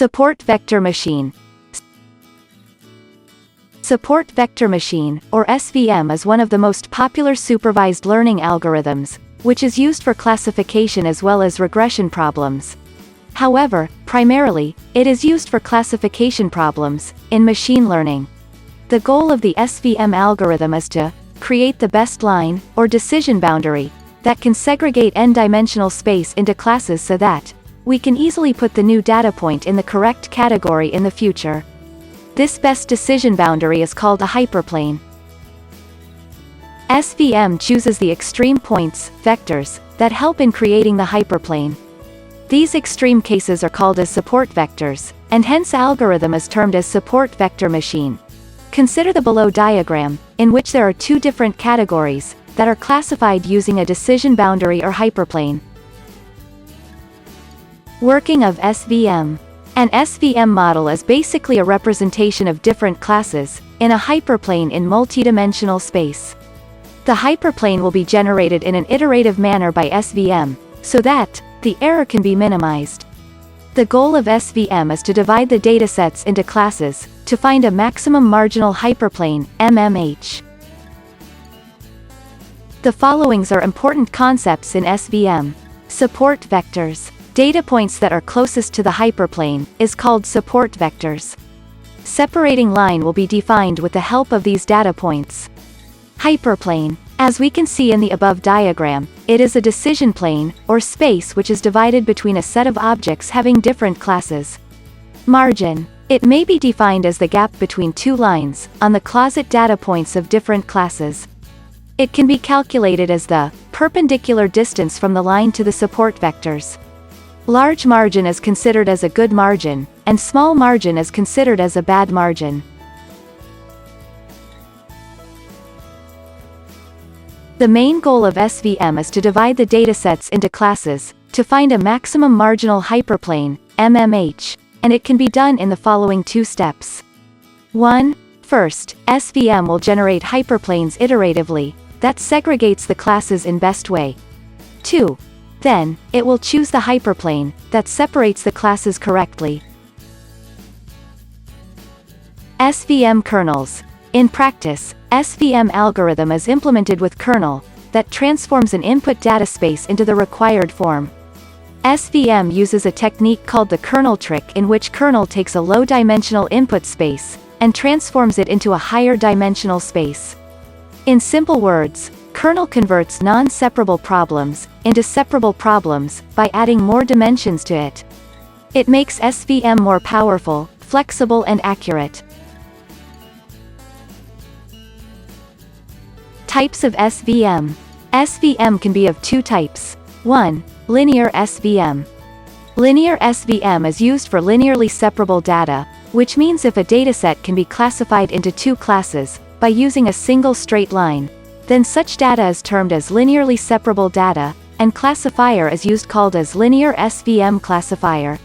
Support vector machine. Support vector machine, or SVM, is one of the most popular supervised learning algorithms, which is used for classification as well as regression problems. However, primarily, it is used for classification problems in machine learning. The goal of the SVM algorithm is to create the best line, or decision boundary, that can segregate n-dimensional space into classes so that we can easily put the new data point in the correct category in the future. This best decision boundary is called a hyperplane. SVM chooses the extreme points, vectors, that help in creating the hyperplane. These extreme cases are called as support vectors, and hence algorithm is termed as support vector machine. Consider the below diagram, in which there are two different categories that are classified using a decision boundary or hyperplane. Working of SVM. An SVM model is basically a representation of different classes in a hyperplane in multidimensional space. The hyperplane will be generated in an iterative manner by SVM, so that the error can be minimized. The goal of SVM is to divide the datasets into classes to find a maximum marginal hyperplane, MMH. The followings are important concepts in SVM. Support vectors. Data points that are closest to the hyperplane is called support vectors. Separating line will be defined with the help of these data points. Hyperplane. As we can see in the above diagram, it is a decision plane, or space, which is divided between a set of objects having different classes. Margin. It may be defined as the gap between two lines on the closet data points of different classes. It can be calculated as the perpendicular distance from the line to the support vectors. Large margin is considered as a good margin, and small margin is considered as a bad margin. The main goal of SVM is to divide the datasets into classes to find a maximum marginal hyperplane, MMH, and it can be done in the following two steps. 1. First, SVM will generate hyperplanes iteratively that segregates the classes in best way. 2. Then, it will choose the hyperplane that separates the classes correctly. SVM kernels. In practice, SVM algorithm is implemented with kernel that transforms an input data space into the required form. SVM uses a technique called the kernel trick, in which kernel takes a low-dimensional input space and transforms it into a higher dimensional space. In simple words, kernel converts non-separable problems into separable problems by adding more dimensions to it. It makes SVM more powerful, flexible, and accurate. Types of SVM. SVM can be of two types. 1. Linear SVM. Linear SVM is used for linearly separable data, which means if a dataset can be classified into two classes by using a single straight line, then such data is termed as linearly separable data, and classifier is used called as linear SVM classifier.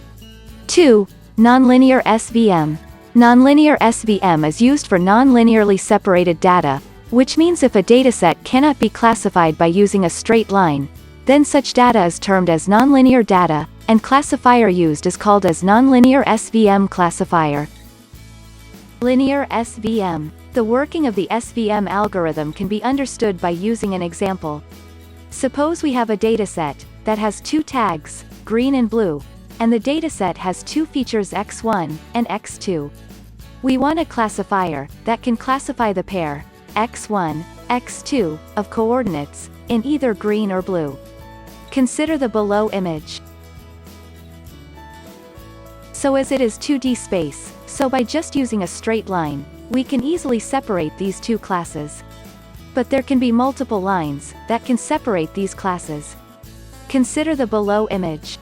2. Nonlinear SVM. Nonlinear SVM is used for non-linearly separated data, which means if a dataset cannot be classified by using a straight line, then such data is termed as nonlinear data, and classifier used is called as nonlinear SVM classifier. Linear SVM. The working of the SVM algorithm can be understood by using an example. Suppose we have a dataset that has two tags, green and blue, and the dataset has two features x1 and x2. We want a classifier that can classify the pair x1, x2 of coordinates in either green or blue. Consider the below image. So as it is 2D space, so by just using a straight line, we can easily separate these two classes. But there can be multiple lines that can separate these classes. Consider the below image.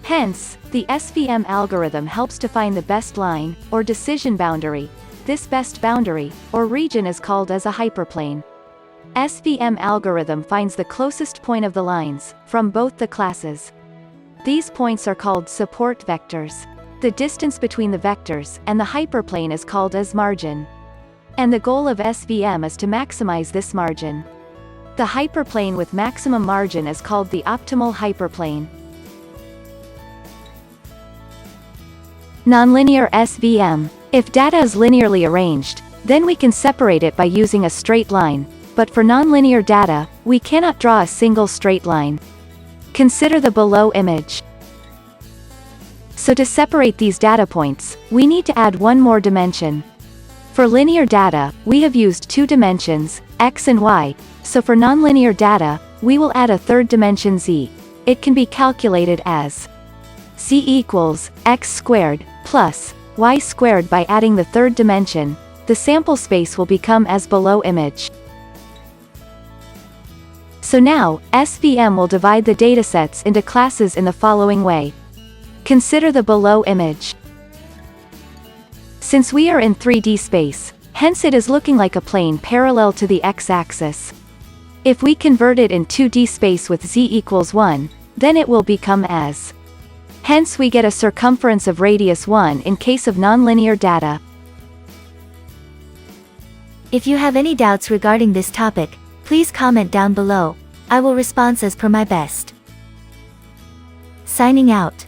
Hence, the SVM algorithm helps to find the best line, or decision boundary. This best boundary, or region, is called as a hyperplane. SVM algorithm finds the closest point of the lines from both the classes. These points are called support vectors. The distance between the vectors and the hyperplane is called as margin. And the goal of SVM is to maximize this margin. The hyperplane with maximum margin is called the optimal hyperplane. Nonlinear SVM. If data is linearly arranged, then we can separate it by using a straight line, but for nonlinear data, we cannot draw a single straight line. Consider the below image. So to separate these data points, we need to add one more dimension. For linear data, we have used two dimensions, x and y, so for nonlinear data, we will add a third dimension z. It can be calculated as z equals x squared plus y squared. By adding the third dimension, the sample space will become as below image. So now, SVM will divide the datasets into classes in the following way. Consider the below image. Since we are in 3D space, hence it is looking like a plane parallel to the x-axis. If we convert it in 2D space with z equals 1, then it will become as. Hence we get a circumference of radius 1 in case of nonlinear data. If you have any doubts regarding this topic, please comment down below. I will respond as per my best. Signing out.